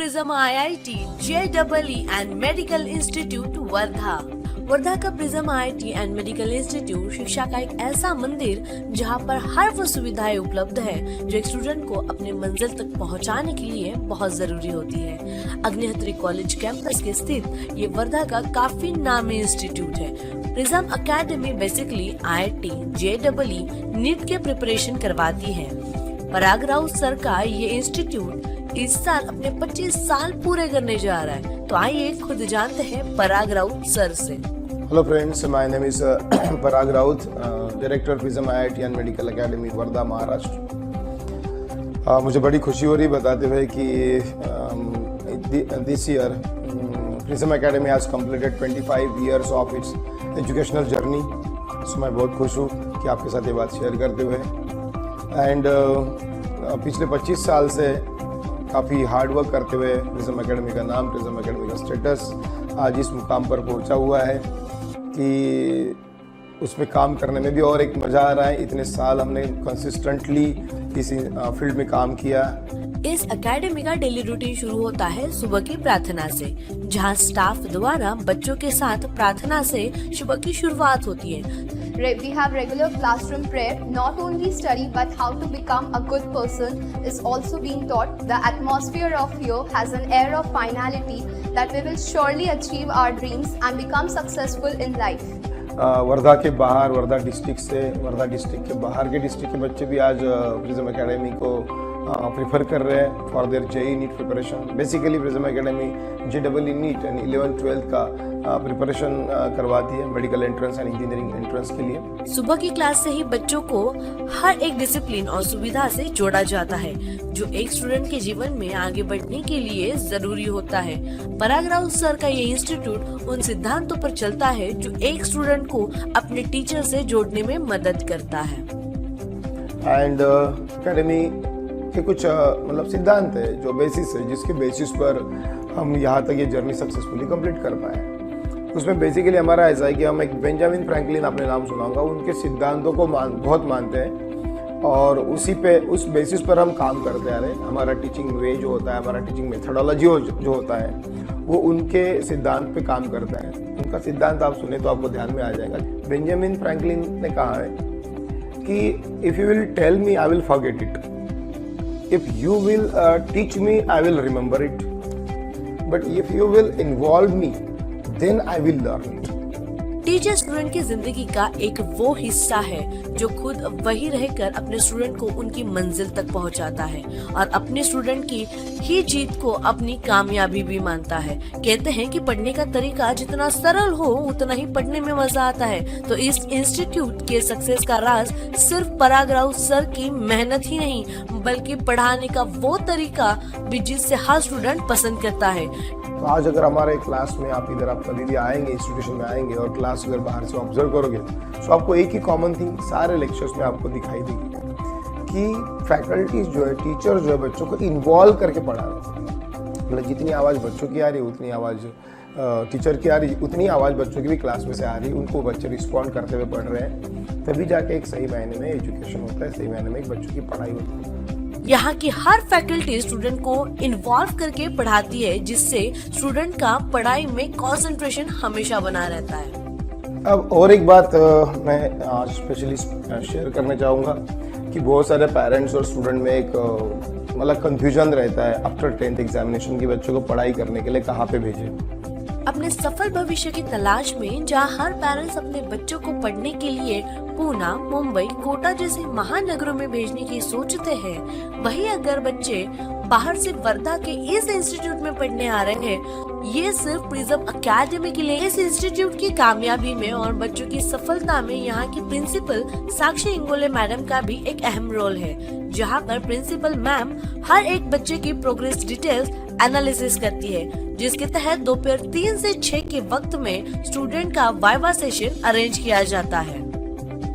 Prism IIT JEE and medical institute Wardha. Wardha का prism IIT and medical institute शिक्षा का एक ऐसा मंदिर जहां पर हर वो सुविधाएं उपलब्ध है जो एक स्टूडेंट को अपने मंजिल तक पहुंचाने के लिए बहुत जरूरी होती है। अग्निहोत्री कॉलेज कैंपस के स्थित ये वर्धा का काफी नामी इंस्टीट्यूट है। Prism academy basically IIT JEE NEET के प्रिपरेशन करवाती है। पराग राउत सर का ये इंस्टीट्यूट इस साल अपने 25 साल पूरे करने जा रहा है, तो आइए खुद जानते हैं पराग राउत सर से। Hello friends, my name is Parag Raut, director prism IIT and medical academy Wardha Maharashtra. मुझे बड़ी खुशी हो रही बताते हुए कि this year prism academy has completed 25 years of its educational journey. So मैं बहुत खुश हूँ कि आपके साथ ये बात शेयर करते हुए। एंड पिछले 25 साल से काफ़ी हार्ड वर्क करते हुए प्रिज्म एकेडमी का नाम, प्रिज्म एकेडमी का स्टेटस आज इस मुकाम पर पहुंचा हुआ है कि उसमें काम करने में भी और एक मज़ा आ रहा है। इतने साल हमने कंसिस्टेंटली इस फील्ड में काम किया। इस एकेडमी का डेली रूटीन शुरू होता है सुबह की प्रार्थना से, जहां स्टाफ द्वारा बच्चों के साथ प्रार्थना से सुबह की शुरुआत होती है। We have regular classroom prayer. Not only study but how to become a good person is also being taught. The atmosphere of here has an air of finality that we will surely achieve our dreams and become successful in life. Wardha के बाहर, Wardha district से, Wardha district के बाहर के district के बच्चे भी आज प्रिज्म एकेडमी को प्रीफर कर रहे हैं for their JEE NEET preparation. Basically Prism academy JEE NEET and 11th-12th का प्रिपरेशन करवाती है medical entrance and engineering entrance के लिए। सुबह की क्लास से ही बच्चों को हर एक डिसिप्लिन और सुविधा से जोड़ा जाता है जो एक स्टूडेंट के जीवन में आगे बढ़ने के लिए जरूरी होता है। पराग राउत सर का ये इंस्टीट्यूट उन सिद्धांतों पर चलता है जो एक स्टूडेंट को अपने टीचर से जोड़ने में मदद करता है। एंड एकेडमी के कुछ मतलब सिद्धांत है जो बेसिस है, जिसके बेसिस पर हम यहाँ तक ये जर्नी सक्सेसफुली कंप्लीट कर पाए। उसमें बेसिकली हमारा ऐसा है कि हम एक बेंजामिन फ्रैंकलिन, आपने नाम सुना होगा, उनके सिद्धांतों को बहुत मानते हैं और उस बेसिस पर हम काम करते आ रहे हैं। हमारा टीचिंग वे जो होता है, हमारा टीचिंग मेथडोलॉजी जो होता है, वो उनके सिद्धांत पे काम करता है। उनका सिद्धांत आप सुने तो आपको ध्यान में आ जाएगा। बेंजामिन फ्रैंकलिन ने कहा है कि if you will tell me I will forget it, if you will teach me I will remember it, but if you will involve me then I will learn it. Teacher student की जिंदगी का एक वो हिस्सा है जो खुद वही रहकर अपने स्टूडेंट को उनकी मंजिल तक पहुंचाता है और अपने स्टूडेंट की ही जीत को अपनी कामयाबी भी मानता है। कहते हैं कि पढ़ने का तरीका जितना सरल हो उतना ही पढ़ने में मजा आता है। तो इस इंस्टीट्यूट के सक्सेस का राज सिर्फ पराग राउत सर की मेहनत ही नहीं बल्कि पढ़ाने का वो तरीका भी जिससे हर स्टूडेंट पसंद करता है। तो आज अगर हमारे क्लास में आप कभी भी आएंगे, इंस्टीट्यूशन में आएंगे और क्लास अगर बाहर से ऑब्जर्व करोगे तो आपको एक ही कॉमन थिंग सारे लेक्चर्स में आपको दिखाई देगी कि फैकल्टीज जो है, टीचर जो है, बच्चों को इन्वॉल्व करके पढ़ा रहे हैं। मतलब जितनी आवाज़ बच्चों की आ रही है उतनी आवाज़ टीचर की आ रही है, उतनी आवाज़ बच्चों की भी क्लास में से आ रही है। उनको बच्चे रिस्पॉन्ड करते हुए पढ़ रहे हैं, तभी जाके एक सही मायने में एजुकेशन होता है, सही मायने में एक बच्चों की पढ़ाई होती है। यहाँ की हर फैकल्टी स्टूडेंट को इन्वॉल्व करके पढ़ाती है जिससे स्टूडेंट का पढ़ाई में कंसंट्रेशन हमेशा बना रहता है। अब और एक बात मैं आज स्पेशली शेयर करना चाहूँगा कि बहुत सारे पेरेंट्स और स्टूडेंट में एक मतलब कंफ्यूजन रहता है आफ्टर 10th एग्जामिनेशन की बच्चों को पढ़ाई करने के लिए कहाँ पे भेजें। अपने सफल भविष्य की तलाश में जहां हर पेरेंट्स अपने बच्चों को पढ़ने के लिए पूना, मुंबई, कोटा जैसे महानगरों में भेजने की सोचते हैं, वहीं अगर बच्चे बाहर से वर्धा के इस इंस्टीट्यूट में पढ़ने आ रहे हैं, ये सिर्फ प्रिज्म एकेडमी के लिए इस इंस्टीट्यूट की कामयाबी में और बच्चों की सफलता में यहाँ की प्रिंसिपल साक्षी इंगोले मैडम का भी एक अहम रोल है, जहाँ पर प्रिंसिपल मैम हर एक बच्चे की प्रोग्रेस डिटेल्स एनालिसिस करती है, जिसके तहत दोपहर 3 से 6 के वक्त में स्टूडेंट का वाइवा सेशन अरेंज किया जाता है।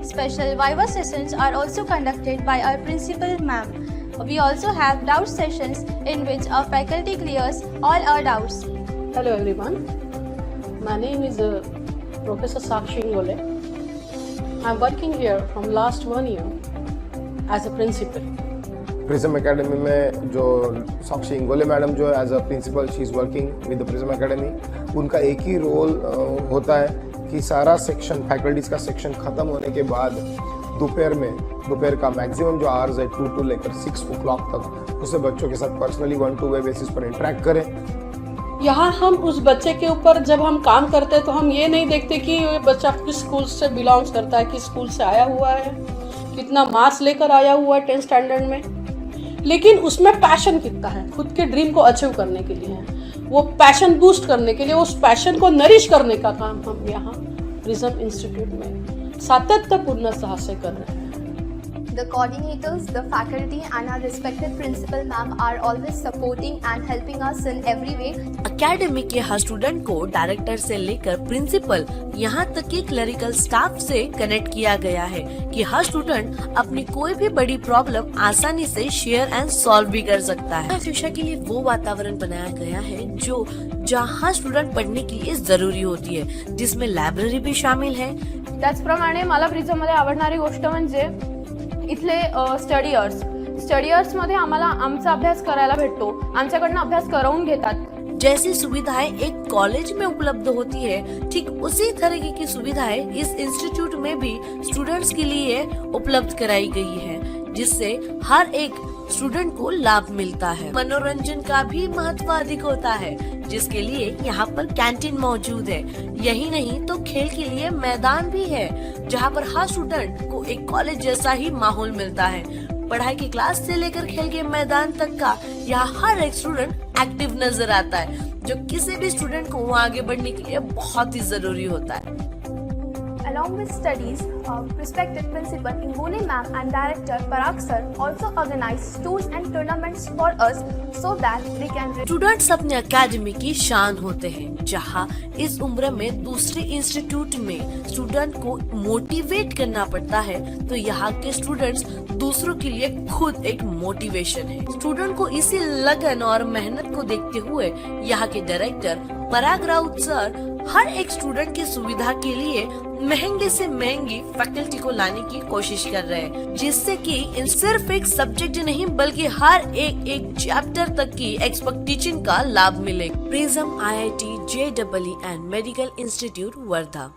Special Viva sessions are also conducted by our principal ma'am. We also have doubt sessions in which our faculty clears all our doubts. Hello everyone, my name is Professor Sakshi Ingole. I am working here from last 1 year as a principal. Prism academy में जो Sakshi Ingole madam जो है as a principal she is working with the Prism academy, उनका एक ही role होता है कि सारा सेक्शन फैकल्टीज़ का सेक्शन ख़त्म होने के बाद दोपहर का मैक्सिमम जो आवर्स है 2 to लेकर 6 o'clock तक उससे बच्चों के साथ पर्सनली 1-to वे बेसिस पर इंटरेक्ट करें। यहाँ हम उस बच्चे के ऊपर जब हम काम करते हैं तो हम ये नहीं देखते कि ये बच्चा किस स्कूल से बिलोंग्स करता है, किस स्कूल से आया हुआ है, कितना मार्क्स लेकर आया हुआ है 10th स्टैंडर्ड में, लेकिन उसमें पैशन कितना है खुद के ड्रीम को अचीव करने के लिए है, वो पैशन बूस्ट करने के लिए, उस पैशन को नरिश करने का काम हम यहाँ प्रिज्म इंस्टीट्यूट में सातत्यपूर्ण साहस से कर रहे हैं। The coordinators, the faculty and our respected principal ma'am are always supporting and helping us in every way. Academy के हर स्टूडेंट को डायरेक्टर से लेकर प्रिंसिपल यहाँ तक कि क्लरिकल स्टाफ से कनेक्ट किया गया है कि हर स्टूडेंट अपनी कोई भी बड़ी प्रॉब्लम आसानी से शेयर एंड सॉल्व भी कर सकता है। शिक्षा के लिए वो वातावरण बनाया गया है जो जहाँ स्टूडेंट पढ़ने के लिए जरूरी होती है, जिसमें लायब्ररी भी शामिल है। त्याचप्रमाणे मला प्रिझममध्ये आवडणारी गोष्ट म्हणजे इथले स्टडी अवर्स मध्ये आम्हाला आमचा अभ्यास करायला भेटतो, आमच्याकडनं अभ्यास करवून घेतात। जैसी सुविधाएं एक कॉलेज में उपलब्ध होती है, ठीक उसी तरीके की सुविधाएं इस इंस्टीट्यूट में भी स्टूडेंट्स के लिए उपलब्ध कराई गई है, जिससे हर एक स्टूडेंट को लाभ मिलता है। मनोरंजन का भी महत्व अधिक होता है, जिसके लिए यहाँ पर कैंटीन मौजूद है। यही नहीं तो खेल के लिए मैदान भी है, जहाँ पर हर स्टूडेंट को एक कॉलेज जैसा ही माहौल मिलता है। पढ़ाई की क्लास से लेकर खेल के मैदान तक का यहाँ हर एक स्टूडेंट एक्टिव नजर आता है, जो किसी भी स्टूडेंट को वहाँ आगे बढ़ने के लिए बहुत ही जरूरी होता है। Along with studies, respected principal Ingole ma'am and director Parag sir also organize tours and tournaments for us so that we can. Students अपने अकेडमी की शान होते हैं, जहां इस उम्र में दूसरे इंस्टीट्यूट में स्टूडेंट को मोटिवेट करना पड़ता है, तो यहाँ के स्टूडेंट्स दूसरों के लिए खुद एक मोटिवेशन है। स्टूडेंट को इसी लगन और मेहनत को देखते हुए यहाँ के डायरेक्टर पराग राउत सर हर एक स्टूडेंट की सुविधा के लिए महंगे से महंगी फैकल्टी को लाने की कोशिश कर रहे हैं, जिससे कि सिर्फ एक सब्जेक्ट नहीं बल्कि हर एक चैप्टर तक की एक्सपर्ट टीचिंग का लाभ मिले। Prism IIT JEE and medical institute Wardha.